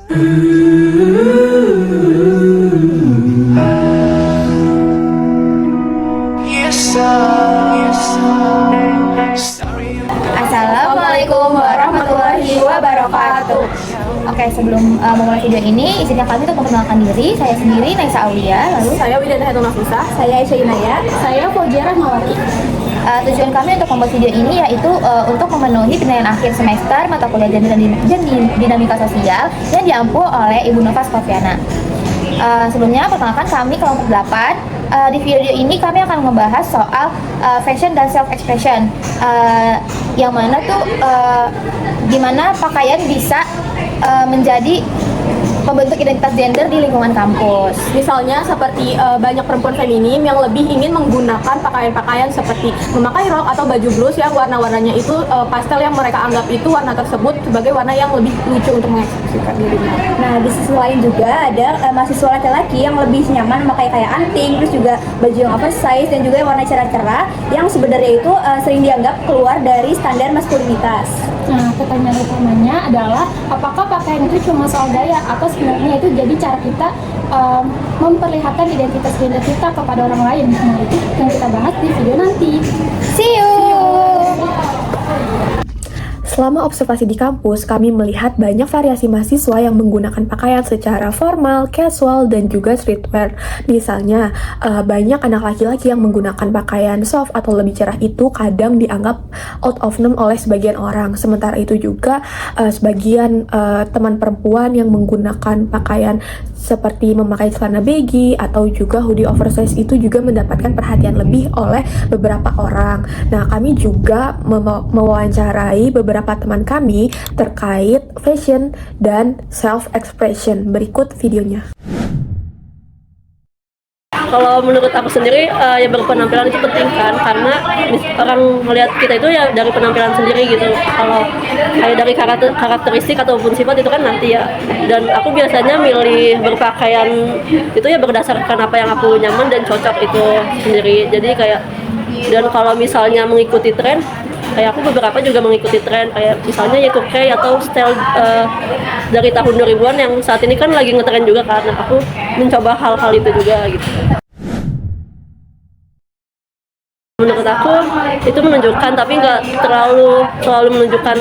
Assalamualaikum warahmatullahi wabarakatuh. Oke, sebelum memulai video ini, izinkan kami untuk memperkenalkan diri. Saya sendiri Naisa Aulia, lalu Saya Widana Hatul Nafisa. Saya Aisyah Inaya. Saya Fauzia Rahmawati. tujuan kami untuk membuat video ini yaitu untuk memenuhi penilaian akhir semester mata kuliah gender dan dinamika sosial yang diampu oleh Ibu Nova Skofiana. Sebelumnya, perkenalkan kami kelompok 8. Di video ini kami akan membahas soal fashion dan self expression, yang mana tuh gimana pakaian bisa menjadi membentuk identitas gender di lingkungan kampus. Misalnya seperti banyak perempuan feminim yang lebih ingin menggunakan pakaian-pakaian seperti memakai rok atau baju blus yang warna-warnanya itu pastel, yang mereka anggap itu warna tersebut sebagai warna yang lebih lucu untuk mengekspresikan dirinya. Nah, di sisi lain juga ada mahasiswa laki-laki yang lebih nyaman memakai kayak anting, terus juga baju yang oversize dan juga yang warna cerah-cerah yang sebenarnya itu sering dianggap keluar dari standar maskulinitas. Nah, pertanyaan utamanya adalah apakah pakaian itu cuma soal gaya atau sebenarnya itu jadi cara kita memperlihatkan identitas gender kita kepada orang lain. Nah, itu yang kita bahas di video nanti. See you! Selama observasi di kampus, kami melihat banyak variasi mahasiswa yang menggunakan pakaian secara formal, casual, dan juga streetwear. Misalnya, banyak anak laki-laki yang menggunakan pakaian soft atau lebih cerah itu kadang dianggap out of norm oleh sebagian orang. Sementara itu juga, sebagian teman perempuan yang menggunakan pakaian seperti memakai celana baggy atau juga hoodie oversize itu juga mendapatkan perhatian lebih oleh beberapa orang. Nah, kami juga mewawancarai beberapa teman kami terkait fashion dan self-expression. Berikut videonya. Kalau menurut aku sendiri ya berpenampilan itu penting kan, karena orang melihat kita itu ya dari penampilan sendiri gitu. Kalau kayak dari karakteristik ataupun sifat itu kan nanti ya. Dan aku biasanya milih berpakaian itu ya berdasarkan apa yang aku nyaman dan cocok itu sendiri. Jadi kayak, dan kalau misalnya mengikuti tren, kayak aku beberapa juga mengikuti tren, kayak misalnya Y2K atau style dari tahun 2000-an yang saat ini kan lagi ngetren juga, karena aku mencoba hal-hal itu juga gitu. Menurut aku itu menunjukkan, tapi nggak terlalu menunjukkan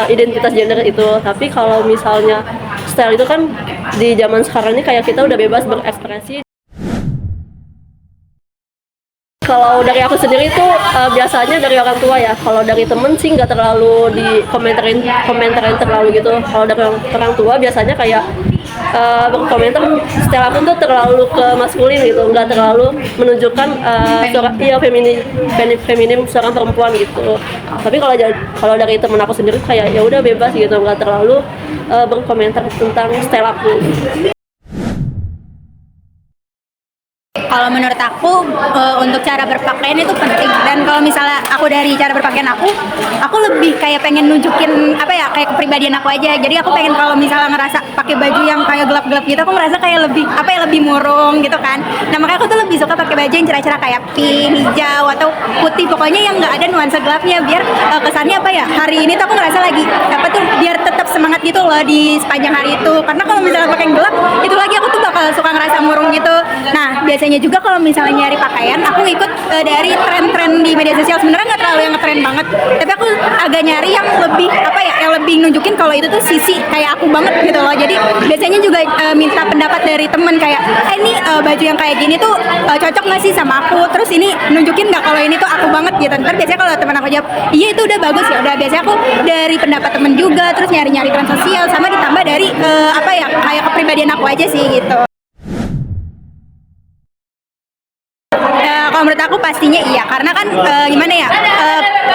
identitas gender itu. Tapi kalau misalnya style itu kan di zaman sekarang ini kayak kita udah bebas berekspresi. Kalau dari aku sendiri itu biasanya dari orang tua ya. Kalau dari temen sih nggak terlalu dikomentarin terlalu gitu. Kalau dari orang tua biasanya kayak berkomentar style aku tuh terlalu ke maskulin gitu, nggak terlalu menunjukkan feminim seorang perempuan gitu. Tapi kalau dari temen aku sendiri kayak ya udah bebas gitu, nggak terlalu berkomentar tentang style aku. Kalau menurut aku untuk cara berpakaian itu penting, dan kalau misalnya aku dari cara berpakaian aku lebih kayak pengen nunjukin kayak kepribadian aku aja. Jadi aku pengen kalau misalnya ngerasa pakai baju yang kayak gelap-gelap gitu, aku ngerasa kayak lebih murung gitu kan. Nah, makanya aku tuh lebih suka pakai baju yang cerah-cerah kayak pink, hijau atau putih, pokoknya yang nggak ada nuansa gelapnya, biar kesannya hari ini tuh aku ngerasa lagi biar tetap semangat gitu loh di sepanjang hari itu. Karena kalau misalnya pakai yang gelap itu lagi aku tuh bakal suka ngerasa murung gitu. Nah, biasanya juga kalau misalnya nyari pakaian, aku ngikut dari tren-tren di media sosial. Sebenarnya nggak terlalu yang ngetren banget, tapi aku agak nyari yang lebih yang lebih nunjukin kalau itu tuh sisi kayak aku banget gitu loh. Jadi biasanya juga minta pendapat dari temen kayak, ini baju yang kayak gini tuh cocok nggak sih sama aku? Terus ini nunjukin nggak kalau ini tuh aku banget gitu. Ntar biasanya kalau temen aku jawab iya itu udah bagus, ya udah, biasanya aku dari pendapat temen juga, terus nyari-nyari tren sosial, sama ditambah dari kayak kepribadian aku aja sih gitu. Kalau menurut aku pastinya iya, karena kan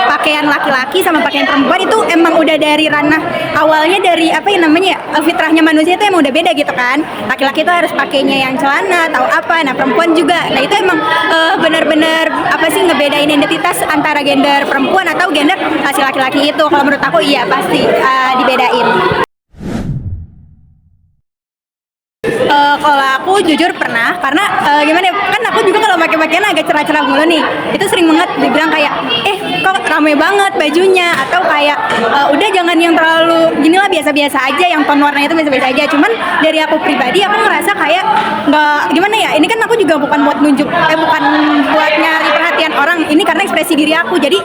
pakaian laki-laki sama pakaian perempuan itu emang udah dari ranah awalnya, dari fitrahnya manusia itu emang udah beda gitu kan. Laki-laki itu harus pakainya yang celana atau apa, nah perempuan juga. Nah itu emang benar-benar ngebedain identitas antara gender perempuan atau gender si laki-laki itu. Kalau menurut aku iya pasti dibedain. Kalau aku aku jujur pernah, karena gimana ya, kan aku juga kalau pakai pakaian agak cerah-cerah mulu nih, itu sering banget dibilang kayak kok rame banget bajunya, atau kayak udah jangan yang terlalu gini lah, biasa-biasa aja, yang tone warnanya itu biasa-biasa aja. Cuman dari aku pribadi aku ngerasa kayak nggak, gimana ya, ini kan aku juga bukan buat nunjuk, bukan buat nyari perhatian orang, ini karena ekspresi diri aku. Jadi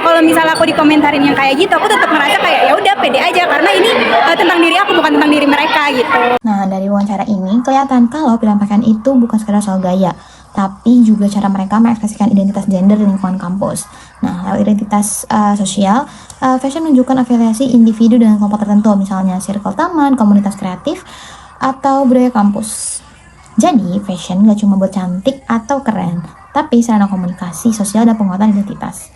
kalau misalnya aku dikomentarin yang kayak gitu, aku tetap ngerasa kayak ya udah pede aja, karena ini tentang diri aku, bukan tentang diri mereka gitu. Nah, dari wawancara ini kelihatan kalau pilihan pakaian itu bukan sekedar soal gaya, tapi juga cara mereka mengekspresikan identitas gender di lingkungan kampus. Nah, lewat identitas sosial, fashion menunjukkan afiliasi individu dengan kelompok tertentu, misalnya circle taman, komunitas kreatif, atau budaya kampus. Jadi, fashion gak cuma buat cantik atau keren, tapi sarana komunikasi sosial dan penguatan identitas.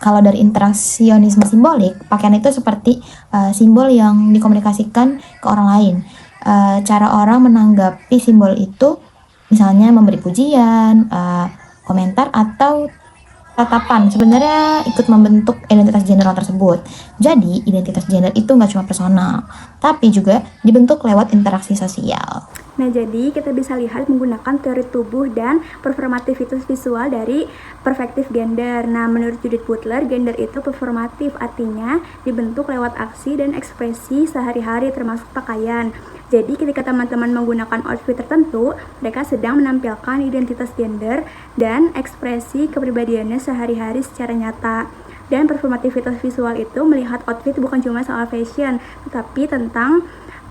Kalau dari interaksionisme simbolik, pakaian itu seperti simbol yang dikomunikasikan ke orang lain. Cara orang menanggapi simbol itu, misalnya memberi pujian, komentar, atau tatapan, sebenarnya ikut membentuk identitas gender orang tersebut. Jadi, identitas gender itu nggak cuma personal, tapi juga dibentuk lewat interaksi sosial. Nah, jadi kita bisa lihat menggunakan teori tubuh dan performativitas visual dari perspektif gender. Nah, menurut Judith Butler, gender itu performatif, artinya dibentuk lewat aksi dan ekspresi sehari-hari termasuk pakaian. Jadi ketika teman-teman menggunakan outfit tertentu, mereka sedang menampilkan identitas gender dan ekspresi kepribadiannya sehari-hari secara nyata. Dan performativitas visual itu melihat outfit bukan cuma soal fashion, tetapi tentang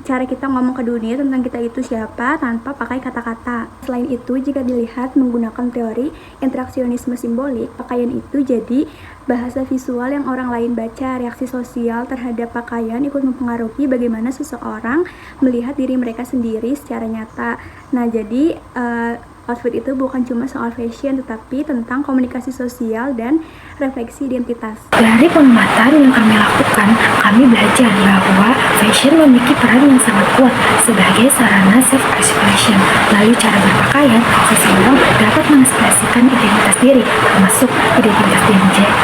cara kita ngomong ke dunia tentang kita itu siapa tanpa pakai kata-kata. Selain itu, jika dilihat menggunakan teori interaksionisme simbolik, pakaian itu jadi bahasa visual yang orang lain baca. Reaksi sosial terhadap pakaian ikut mempengaruhi bagaimana seseorang melihat diri mereka sendiri secara nyata. Nah, jadi outfit itu bukan cuma soal fashion, tetapi tentang komunikasi sosial dan refleksi identitas. Dari pengamatan yang kami lakukan, kami belajar bahwa fashion memiliki peran yang sangat kuat sebagai sarana self-expression. Lalu cara berpakaian, seseorang dapat mengekspresikan identitas diri, termasuk identitas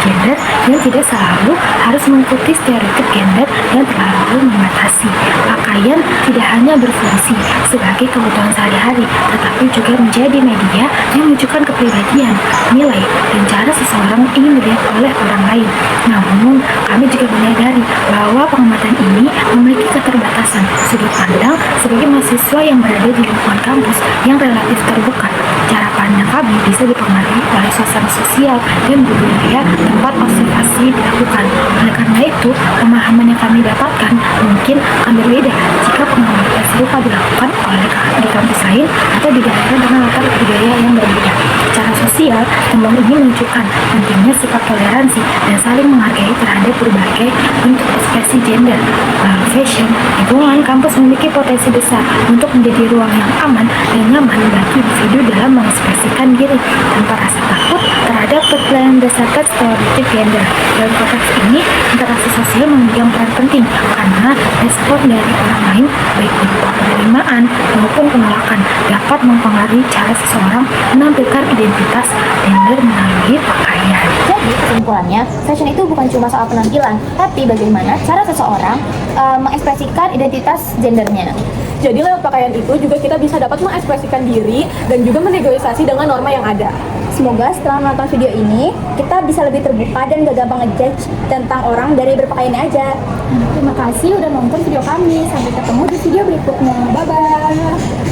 gender yang tidak selalu harus mengikuti stereotip gender yang terlalu membatasi. Pakaian tidak hanya berfungsi sebagai kebutuhan sehari-hari, tetapi juga menjadi media yang menunjukkan kepribadian, nilai, dan cara seseorang ingin dilihat oleh orang lain. Namun, kami juga menyadari bahwa pengamatan ini memiliki keterbatasan sudut pandang sebagai mahasiswa yang berada di lingkungan kampus yang relatif terbuka. Cara pandang kami bisa dipengaruhi oleh suasana sosial dan budaya tempat observasi dilakukan. Oleh karena itu, pemahaman yang kami dapatkan mungkin akan berbeda jika pengamatan serupa dilakukan oleh di kampus lain atau di daerah dengan latar budaya yang berbeda. Secara sosial, tembang ini menunjukkan pentingnya sifat toleransi dan saling menghargai terhadap berbagai bentuk ekspresi gender. Lalu fashion, lingkungan kampus memiliki potensi besar untuk menjadi ruang yang aman dan nyaman bagi individu dalam mengekspresikan diri tanpa rasa takut terhadap penilaian berdasarkan stereotip gender. Dalam konteks ini, interaksi sosial memegang peran penting karena respon dari orang lain, baik berupa penerimaan maupun penolakan, dapat mempengaruhi cara seseorang menampilkan identitas gender melalui pakaian. Jadi kesimpulannya, fashion itu bukan cuma soal penampilan, tapi bagaimana cara seseorang mengekspresikan identitas gendernya. Jadi lewat pakaian itu juga kita bisa dapat mengekspresikan diri dan juga menegosiasi dengan norma yang ada. Semoga setelah menonton video ini, kita bisa lebih terbuka dan gak gampang ngejudge tentang orang dari berpakaiannya aja. Terima kasih udah nonton video kami. Sampai ketemu di video berikutnya. Bye-bye.